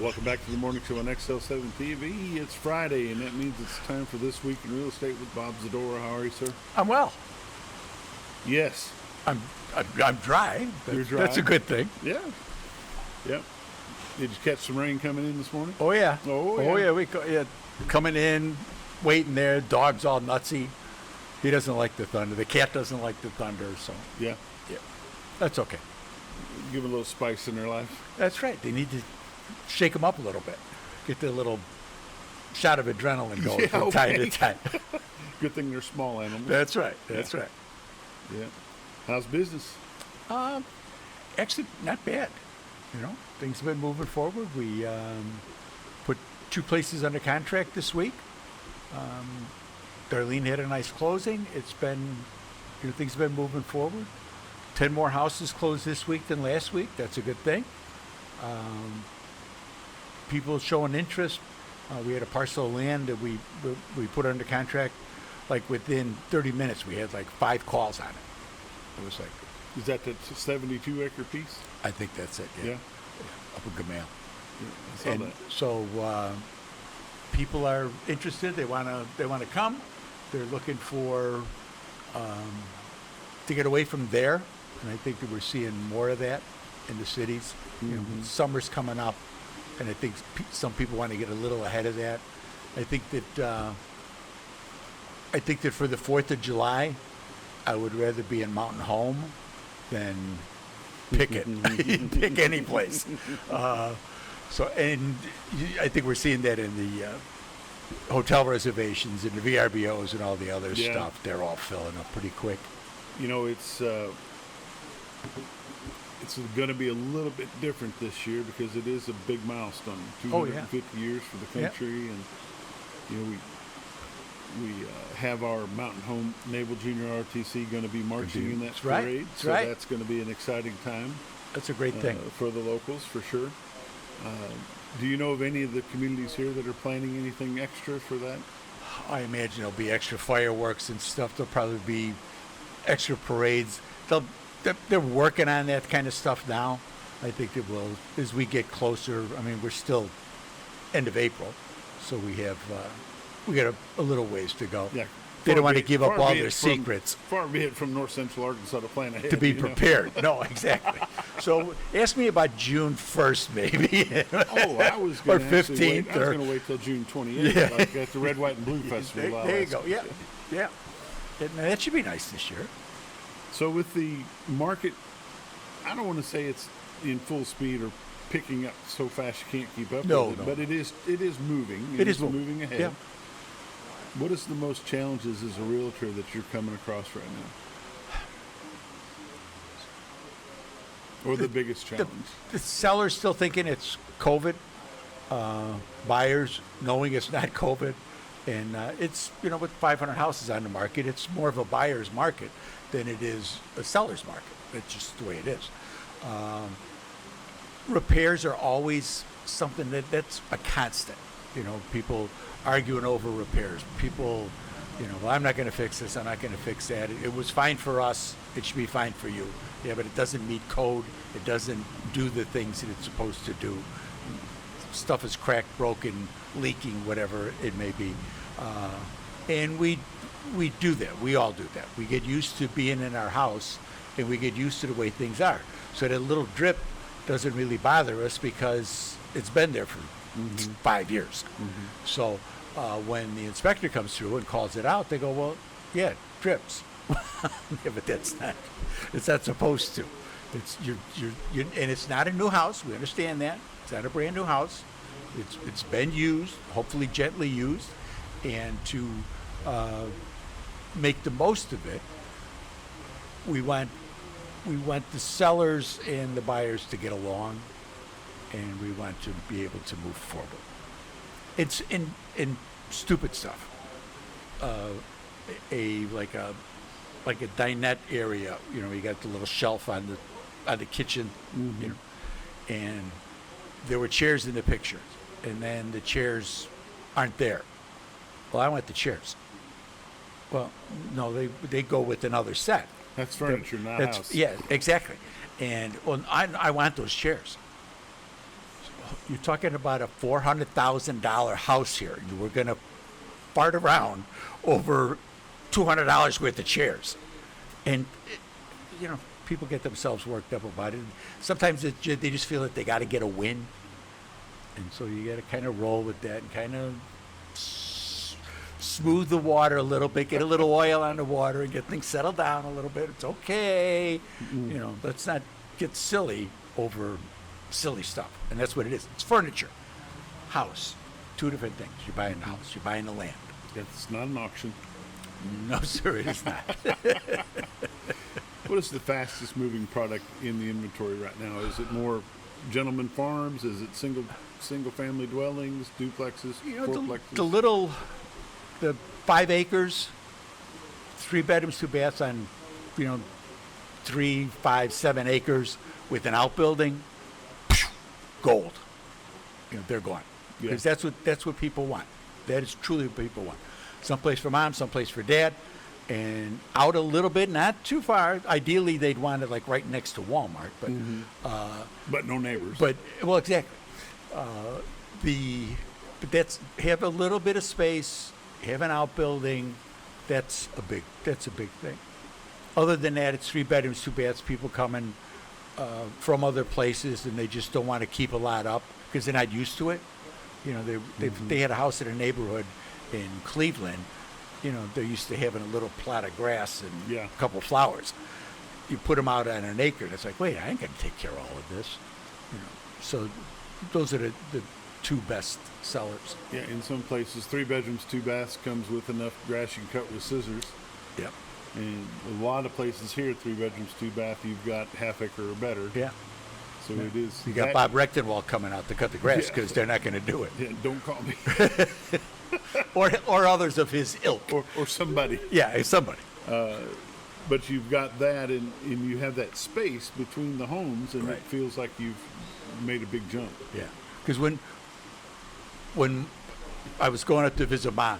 Welcome back to the morning show on XL7 TV. It's Friday, and that means it's time for This Week in Real Estate with Bob Zadora. How are you, sir? I'm well. Yes. I'm dry. You're dry? That's a good thing. Yeah. Yep. Did you catch some rain coming in this morning? Oh yeah. Oh, yeah. Yeah, coming in, waiting there. Dog's all nutsy. He doesn't like the thunder. The cat doesn't like the thunder. So Yeah. yeah, that's okay. Give a little spice in their life. That's right. They need to shake them up a little bit. Get their little shot of adrenaline going Yeah, from time to okay. time. Good thing they're small animals. That's right. That's right. Yeah. How's business? Actually, not bad. You know, things have been moving forward. We put 2 places under contract this week. Darlene had a nice closing. It's been, things have been moving forward. 10 more houses closed this week than last week. That's a good thing. People showing interest. We had a parcel of land that we put under contract. Like within 30 minutes, we had like 5 calls on it. It was like, Is that the 72-acre piece? I think that's it. Yeah. Up in Gamal. Yeah, I saw And that. so people are interested. They want to come. They're looking for to get away from there, and I think that we're seeing more of that in the cities. Summer's coming up, and I think some people want to get a little ahead of that. I think that for the 4th of July, I would rather be in Mountain Home than pick it. Pick any place. And I think we're seeing that in the hotel reservations and the VRBOs and all the other Yeah. stuff. They're all filling up pretty quick. You know, it's going to be a little bit different this year because it is a big milestone. Oh, yeah. 250 years for the Yeah. country, and you know we have our Mountain Home Naval Junior RTC going to be marching in that That's right. parade. That's so right. that's going to be an exciting time That's a great thing. for the locals for sure. Do you know of any of the communities here that are planning anything extra for that? I imagine there'll be extra fireworks and stuff. There'll probably be extra parades. They're working on that kind of stuff now. I think it will, as we get closer. I mean, we're still end of April, so we got a little ways to go. Yeah. They don't want to Far give up be all it their from- secrets Far be it from North Central Arkansas to plan ahead. to be you know? prepared. No, exactly. So ask me about June 1st, maybe. Oh, I was Or going to 15th, I was or- going to wait till June 28th, Yeah. like at the Red, White, and Blue Festival. There you go. Yeah, yeah. That should be nice this year. So with the market, I don't want to say it's in full speed or picking up so fast you can't keep up No, with it, no. but it is moving. It is moving ahead. Yeah. What is the most challenges as a realtor that you're coming across right now? Or the biggest challenge? The seller's still thinking it's COVID. Buyers knowing it's not COVID. And it's, with 500 houses on the market, it's more of a buyer's market than it is a seller's market. It's just the way it is. Repairs are always something that's a constant. People arguing over repairs. People, well, I'm not going to fix this. I'm not going to fix that. It was fine for us. It should be fine for you. Yeah, but it doesn't meet code. It doesn't do the things that it's supposed to do. Stuff is cracked, broken, leaking, whatever it may be. And we do that. We all do that. We get used to being in our house, and we get used to the way things are. So that little drip doesn't really bother us because it's been there for 5 years. So when the inspector comes through and calls it out, they go, well, yeah, it drips. Yeah, but it's not supposed to. It's and it's not a new house. We understand that. It's not a brand new house. It's been used, hopefully gently used, and to make the most of it, we want the sellers and the buyers to get along, and we want to be able to move forward. It's in stupid stuff. Like a dinette area, you got the little shelf on the kitchen, and there were chairs in the picture, and then the chairs aren't there. Well, I want the chairs. Well, no, they go with another set. That's furniture, not house. Yeah, exactly. And well, I want those chairs. you're talking about a $400,000 house here. You were going to fart around over $200 worth of chairs. And, you know, people get themselves worked up about it. Sometimes they just feel that they got to get a win. And so you got to kind of roll with that and kind of smooth the water a little bit, get a little oil on the water and get things settled down a little bit. It's okay. You know, let's not get silly over silly stuff. And that's what it is. It's furniture. House. Two different things. You're buying the house. You're buying the land. It's not an auction. No, sir, it is not. What is the fastest moving product in the inventory right now? Is it more gentleman farms? Is it single family dwellings, duplexes, You know, fourplexes? the 5 acres, 3 bedrooms, 2 baths on, 3, 5, 7 acres with an outbuilding, gold. They're gone. Yeah. Because that's what people want. That is truly what people want. Someplace for mom, someplace for dad, and out a little bit, not too far. Ideally, they'd want it like right next to Walmart, but But no neighbors. well, exactly. But that's have a little bit of space, have an outbuilding. That's a big thing. Other than that, it's 3 bedrooms, 2 baths. People coming from other places, and they just don't want to keep a lot up because they're not used to it. They had a house in a neighborhood in Cleveland. They're used to having a little plot of grass and a couple flowers. You put them out on an acre, and it's like, wait, I ain't gonna take care of all of this. So those are the 2 best sellers. Yeah, in some places, 3 bedrooms, 2 baths comes with enough grass you can cut with scissors. Yep. And a lot of places here, 3 bedrooms, 2 bath, you've got half acre or better. Yeah. So it is. You got that- Bob Rechtenwald coming out to cut the grass Yeah. because they're not going to do it, Yeah, don't call me. or others of his ilk. or somebody. Yeah, it's somebody. But you've got that, and you have that space between the homes, and Right. it feels like you've made a big jump. Yeah, because when I was going up to visit Mom,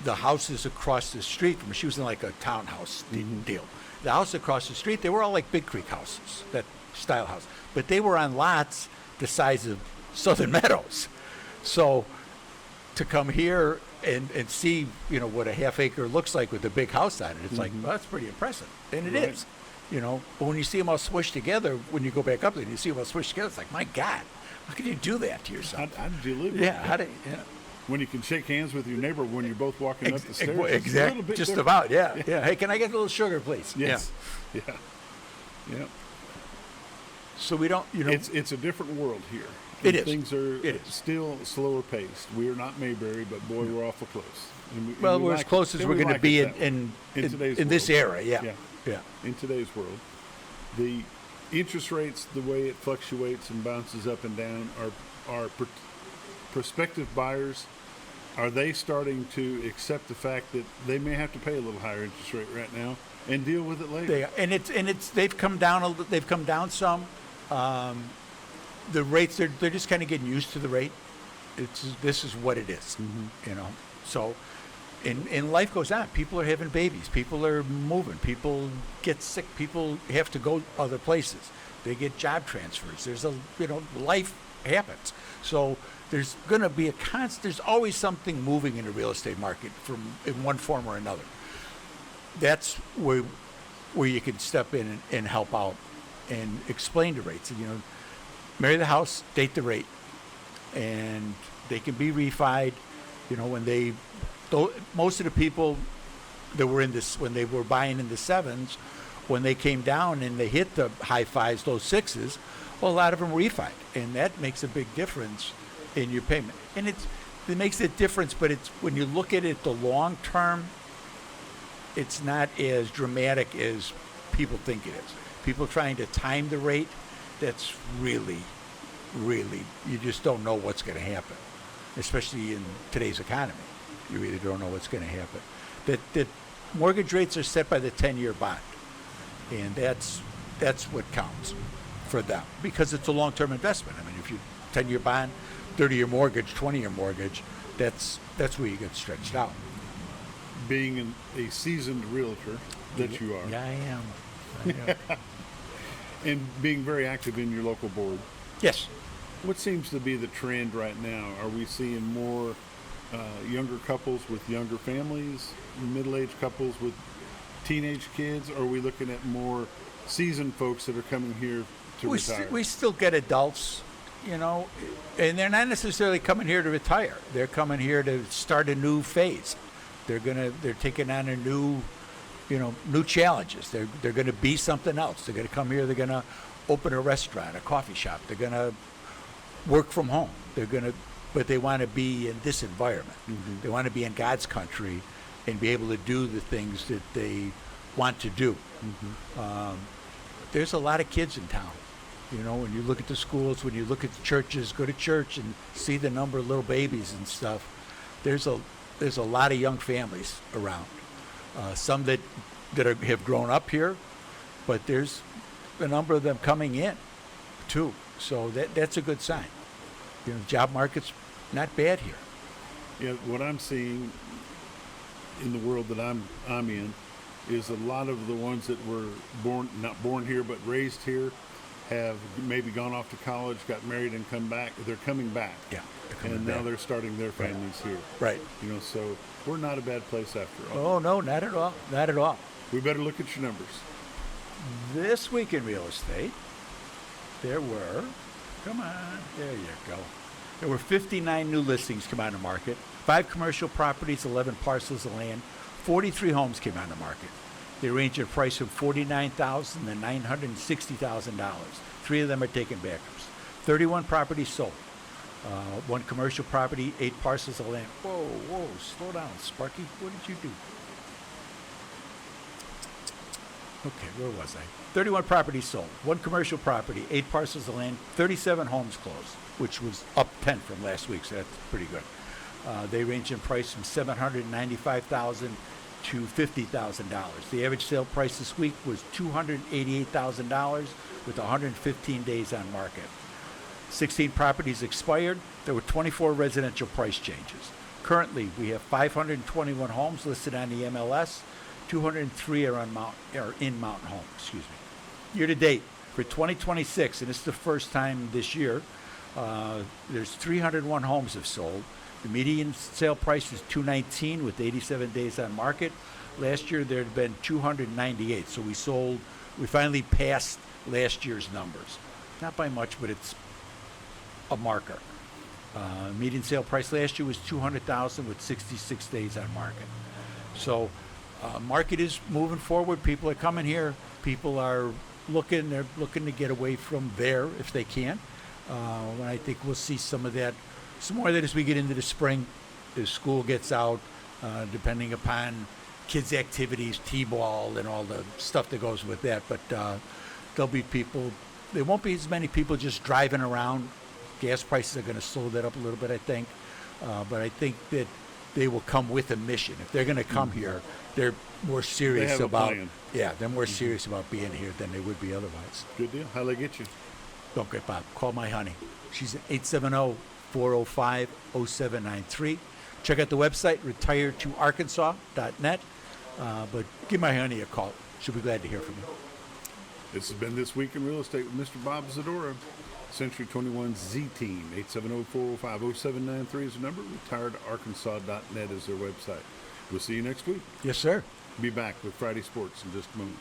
the houses across the street from her, she was in like a townhouse deal. The house across the street, they were all like Big Creek houses, that style house, but they were on lots the size of Southern Meadows. So to come here and see, what a half acre looks like with a big house on it, it's like, well, that's pretty impressive. And it Right. is, But when you see them all smushed together, when you go back up there and you see them all smushed together, it's like, my God, how can you do that to yourself? How did you live? Yeah, When you can shake hands with your neighbor when you're both walking up the stairs. it's a Exactly. little bit Just different. about, yeah. Hey, can I get a little sugar, please? Yes. Yeah. Yeah. So we don't, It's a different world here. It And is. Things are It is. still slower paced. We are not Mayberry, but boy, we're awful close. And well, we we're as like close it. as And we're we going to like be it that way. in today's this world. era. Yeah. Yeah. In today's world, the interest rates, the way it fluctuates and bounces up and down, are prospective buyers. Are they starting to accept the fact that they may have to pay a little higher interest rate right now and deal with it later? They are. And it's they've come down they've come down some. The rates they're just kind of getting used to the rate. This is what it is, So, and life goes on. People are having babies. People are moving. People get sick. People have to go other places. They get job transfers. There's life happens. So there's going to be there's always something moving in the real estate market in one form or another. That's where you can step in and help out and explain the rates. And, marry the house, date the rate, and they can be refied. Most of the people that were in this when they were buying in the 7s, when they came down and they hit the high 5s, low 6s, well, a lot of them refied, and that makes a big difference in your payment. And it makes a difference, but it's when you look at it the long term, it's not as dramatic as people think it is. People trying to time the rate, that's really, you just don't know what's going to happen, especially in today's economy. You really don't know what's going to happen. That mortgage rates are set by the 10-year bond, and that's what counts for them because it's a long-term investment. I mean, if you 10-year bond, 30-year mortgage, 20-year mortgage, that's where you get stretched out. Being a seasoned realtor that you are, Yeah, I am. and being very active in your local board, Yes. What seems to be the trend right now? Are we seeing more younger couples with younger families, middle-aged couples with teenage kids? Or are we looking at more seasoned folks that are coming here to retire? We still get adults, you know, and they're not necessarily coming here to retire. They're coming here to start a new phase. They're taking on a new, new challenges. They're gonna be something else. They're gonna come here. They're gonna open a restaurant, a coffee shop. They're gonna work from home. But they want to be in this environment. They want to be in God's country and be able to do the things that they want to do. There's a lot of kids in town. When you look at the schools, when you look at the churches, go to church and see the number of little babies and stuff. There's a lot of young families around. Some that have grown up here, but there's a number of them coming in too. So that's a good sign. Job market's not bad here. Yeah, what I'm seeing in the world that I'm in is a lot of the ones that were not born here but raised here have maybe gone off to college, got married, and come back. They're coming back. Yeah, and now they're starting their families here. Right. So we're not a bad place after all. Oh no, not at all. Not at all. We better look at your numbers. This week in real estate, there were, there you go. There were 59 new listings come on the market, 5 commercial properties, 11 parcels of land, 43 homes came on the market. They range in price from $49,000 to $960,000. 3 of them are taken backers. 31 properties sold. 1 commercial property, 8 parcels of land. Whoa, slow down, Sparky. What did you do? Okay, where was I? 31 properties sold. 1 commercial property, 8 parcels of land, 37 homes closed, which was up 10 from last week, so that's pretty good. They range in price from $795,000 to $50,000. The average sale price this week was $288,000 with 115 days on market. 16 properties expired. There were 24 residential price changes. Currently, we have 521 homes listed on the MLS. 203 are in Mountain Home. Excuse me. Year to date for 2026, and this is the first time this year. There's 301 homes have sold. The median sale price is $219 with 87 days on market. Last year there had been 298, so we finally passed last year's numbers. Not by much, but it's a marker. Median sale price last year was $200,000 with 66 days on market. So market is moving forward. People are coming here. People are looking. They're looking to get away from there if they can. And I think we'll see some more of that as we get into the spring, as school gets out, depending upon kids' activities, T-ball, and all the stuff that goes with that. But there'll be people. There won't be as many people just driving around. Gas prices are going to slow that up a little bit, I think. But I think that they will come with a mission. If they're going to come here, they're more serious about. Yeah, they're more serious about being here than they would be otherwise. Good deal. How'd they get you? Don't get Bob. Call my honey. She's at 870-405-0793. Check out the website, retiredtoarkansas.net. But give my honey a call. She'll be glad to hear from you. This has been This Week in Real Estate with Mr. Bob Zadora. Century 21 Z-Team. 870-405-0793 is the number. Retiredarkansas.net is their website. We'll see you next week. Yes, sir. Be back with Friday Sports in just a moment.